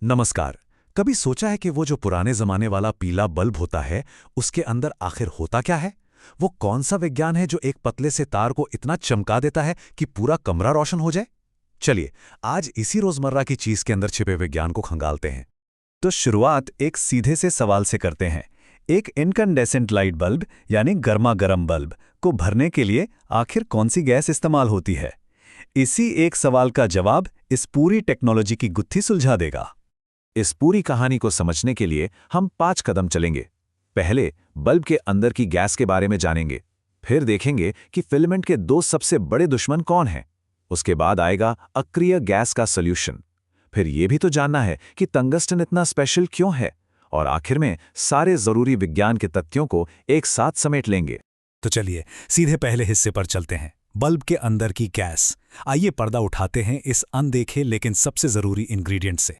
नमस्कार। कभी सोचा है कि वो जो पुराने जमाने वाला पीला बल्ब होता है, उसके अंदर आखिर होता क्या है? वो कौन सा विज्ञान है जो एक पतले से तार को इतना चमका देता है कि पूरा कमरा रोशन हो जाए? चलिए, आज इसी रोजमर्रा की चीज के अंदर छिपे विज्ञान को खंगालते हैं। तो शुरुआत एक सीधे से सवाल से करते हैं। एक इनकैंडेसेंट लाइट बल्ब यानी गर्मा गर्म बल्ब को भरने के लिए आखिर कौन सी गैस इस्तेमाल होती है? इसी एक सवाल का जवाब इस पूरी टेक्नोलॉजी की गुत्थी सुलझा देगा। इस पूरी कहानी को समझने के लिए हम 5 कदम चलेंगे। पहले बल्ब के अंदर की गैस के बारे में जानेंगे, फिर देखेंगे कि फिलामेंट के 2 सबसे बड़े दुश्मन कौन हैं। उसके बाद आएगा अक्रिय गैस का सॉल्यूशन। फिर यह भी तो जानना है कि टंगस्टन इतना स्पेशल क्यों है, और आखिर में सारे जरूरी विज्ञान के तथ्यों को एक साथ समेट लेंगे। तो चलिए सीधे पहले हिस्से पर चलते हैं, बल्ब के अंदर की गैस। आइए पर्दा उठाते हैं इस अनदेखे लेकिन सबसे जरूरी इंग्रेडिएंट से।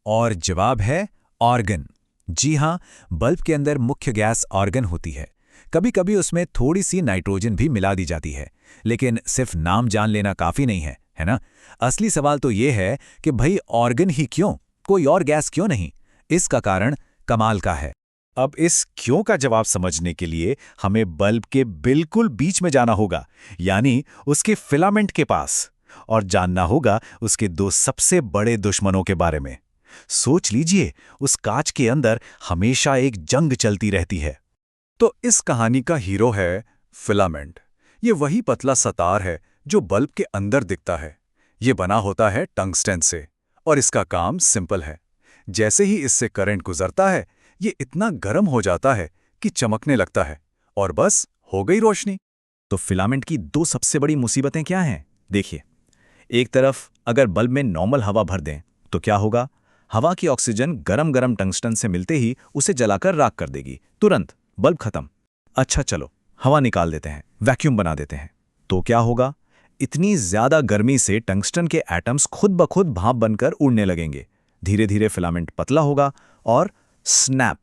और जवाब है ऑर्गन। जी हां, बल्ब के अंदर मुख्य गैस ऑर्गन होती है। कभी कभी उसमें थोड़ी सी नाइट्रोजन भी मिला दी जाती है, लेकिन सिर्फ नाम जान लेना काफी नहीं है ना? असली सवाल तो ये है कि भाई ऑर्गन ही क्यों, कोई और गैस क्यों नहीं? इसका कारण कमाल का है। अब इस क्यों का जवाब समझने के लिए हमें बल्ब के बिल्कुल बीच में जाना होगा, यानी उसके फिलामेंट के पास, और जानना होगा उसके 2 सबसे बड़े दुश्मनों के बारे में। सोच लीजिए, उस कांच के अंदर हमेशा एक जंग चलती रहती है। तो इस कहानी का हीरो है फिलामेंट। ये वही पतला सा तार है जो बल्ब के अंदर दिखता है। ये बना होता है टंगस्टन से, और इसका काम सिंपल है। जैसे ही इससे करंट गुजरता है, ये इतना गर्म हो जाता है कि चमकने लगता है, और बस हो गई रोशनी। तो फिलामेंट की 2 सबसे बड़ी मुसीबतें क्या हैं? देखिए, एक तरफ अगर बल्ब में नॉर्मल हवा भर दें तो क्या होगा? हवा की ऑक्सीजन गरम गरम टंगस्टन से मिलते ही उसे जलाकर राख कर देगी, तुरंत बल्ब खत्म। अच्छा चलो, हवा निकाल देते हैं, वैक्यूम बना देते हैं, तो क्या होगा? इतनी ज्यादा गर्मी से टंगस्टन के एटम्स खुद ब खुद भाप बनकर उड़ने लगेंगे। धीरे धीरे फिलामेंट पतला होगा और स्नैप,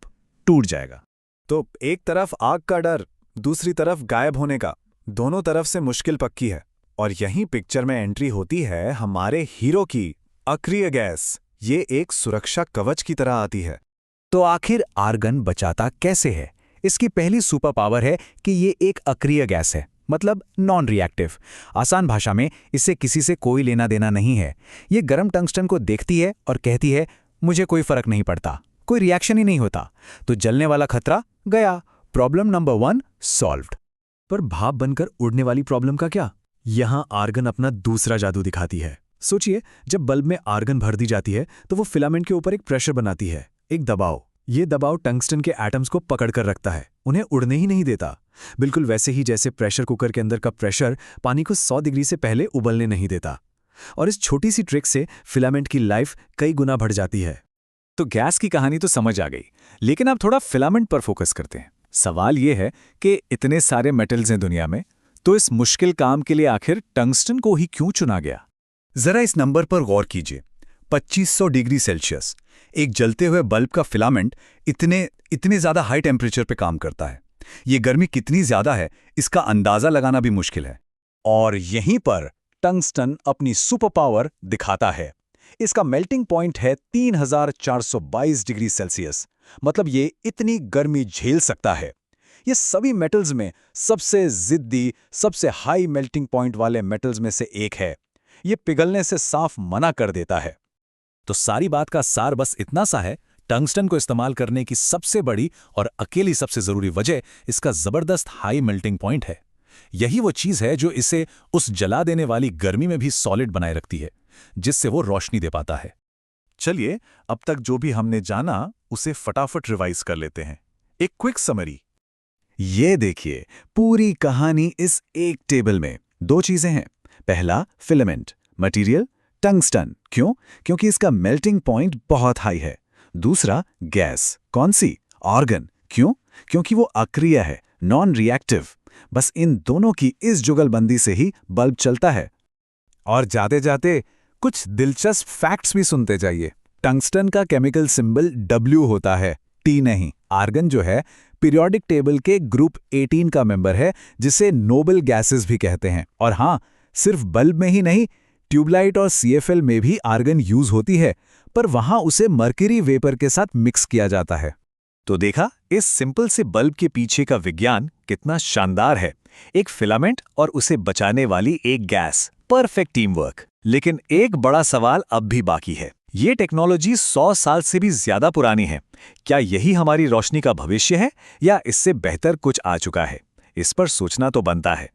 टूट जाएगा। तो एक तरफ आग का डर, दूसरी तरफ गायब होने का, दोनों तरफ से मुश्किल पक्की है। और यहीं पिक्चर में एंट्री होती है हमारे हीरो की, अक्रिय गैस। ये एक सुरक्षा कवच की तरह आती है। तो आखिर आर्गन बचाता कैसे है? इसकी पहली सुपर पावर है कि ये एक अक्रिय गैस है, मतलब नॉन रिएक्टिव। आसान भाषा में इससे किसी से कोई लेना देना नहीं है। ये गर्म टंगस्टन को देखती है और कहती है, मुझे कोई फर्क नहीं पड़ता, कोई रिएक्शन ही नहीं होता। तो जलने वाला खतरा गया, प्रॉब्लम नंबर 1 सॉल्व्ड। पर भाप बनकर उड़ने वाली प्रॉब्लम का क्या? यहां आर्गन अपना दूसरा जादू दिखाती है। सोचिए, जब बल्ब में आर्गन भर दी जाती है तो वो फिलामेंट के ऊपर एक प्रेशर बनाती है, एक दबाव। ये दबाव टंगस्टन के एटम्स को पकड़ कर रखता है, उन्हें उड़ने ही नहीं देता। बिल्कुल वैसे ही जैसे प्रेशर कुकर के अंदर का प्रेशर पानी को 100 डिग्री से पहले उबलने नहीं देता। और इस छोटी सी ट्रिक से फिलामेंट की लाइफ कई गुना बढ़ जाती है। तो गैस की कहानी तो समझ आ गई, लेकिन अब थोड़ा फिलामेंट पर फोकस करते हैं। सवाल यह है कि इतने सारे मेटल्स हैं दुनिया में, तो इस मुश्किल काम के लिए आखिर टंगस्टन को ही क्यों चुना गया? जरा इस नंबर पर गौर कीजिए, 2500 डिग्री सेल्सियस। एक जलते हुए बल्ब का फिलामेंट इतने ज्यादा हाई टेम्परेचर पे काम करता है। ये गर्मी कितनी ज्यादा है, इसका अंदाजा लगाना भी मुश्किल है। और यहीं पर टंगस्टन अपनी सुपर पावर दिखाता है। इसका मेल्टिंग पॉइंट है 3422 डिग्री सेल्सियस। मतलब ये इतनी गर्मी झेल सकता है। ये सभी मेटल्स में सबसे जिद्दी, सबसे हाई मेल्टिंग पॉइंट वाले मेटल्स में से एक है। ये पिघलने से साफ मना कर देता है। तो सारी बात का सार बस इतना सा है, टंगस्टन को इस्तेमाल करने की सबसे बड़ी और अकेली सबसे जरूरी वजह इसका जबरदस्त हाई मेल्टिंग पॉइंट है। यही वो चीज है जो इसे उस जला देने वाली गर्मी में भी सॉलिड बनाए रखती है, जिससे वो रोशनी दे पाता है। चलिए, अब तक जो भी हमने जाना उसे फटाफट रिवाइज कर लेते हैं। एक क्विक समरी। ये देखिए, पूरी कहानी इस एक टेबल में। 2 चीजें हैं। पहला फिलामेंट, मटेरियल टंगस्टन। क्यों? क्योंकि इसका मेल्टिंग पॉइंट बहुत हाई है। दूसरा गैस, कौन सी? आर्गन। क्यों? क्योंकि वो अक्रिय है, नॉन रिएक्टिव। बस इन दोनों की इस जुगलबंदी से ही बल्ब चलता है। और जाते जाते कुछ दिलचस्प फैक्ट्स भी सुनते जाइए। टंगस्टन का केमिकल सिंबल W होता है, T नहीं। आर्गन जो है पीरियोडिक टेबल के ग्रुप 18 का मेंबर है, जिसे नोबल गैसेस भी कहते हैं। और हाँ, सिर्फ बल्ब में ही नहीं, ट्यूबलाइट और CFL में भी आर्गन यूज होती है। पर वहां उसे मर्क्यूरी वेपर के साथ मिक्स किया जाता है। तो देखा, इस सिंपल से बल्ब के पीछे का विज्ञान कितना शानदार है। एक फिलामेंट और उसे बचाने वाली एक गैस, परफेक्ट टीम वर्क। लेकिन एक बड़ा सवाल अब भी बाकी है। ये टेक्नोलॉजी 100 साल से भी ज्यादा पुरानी है। क्या यही हमारी रोशनी का भविष्य है या इससे बेहतर कुछ आ चुका है? इस पर सोचना तो बनता है।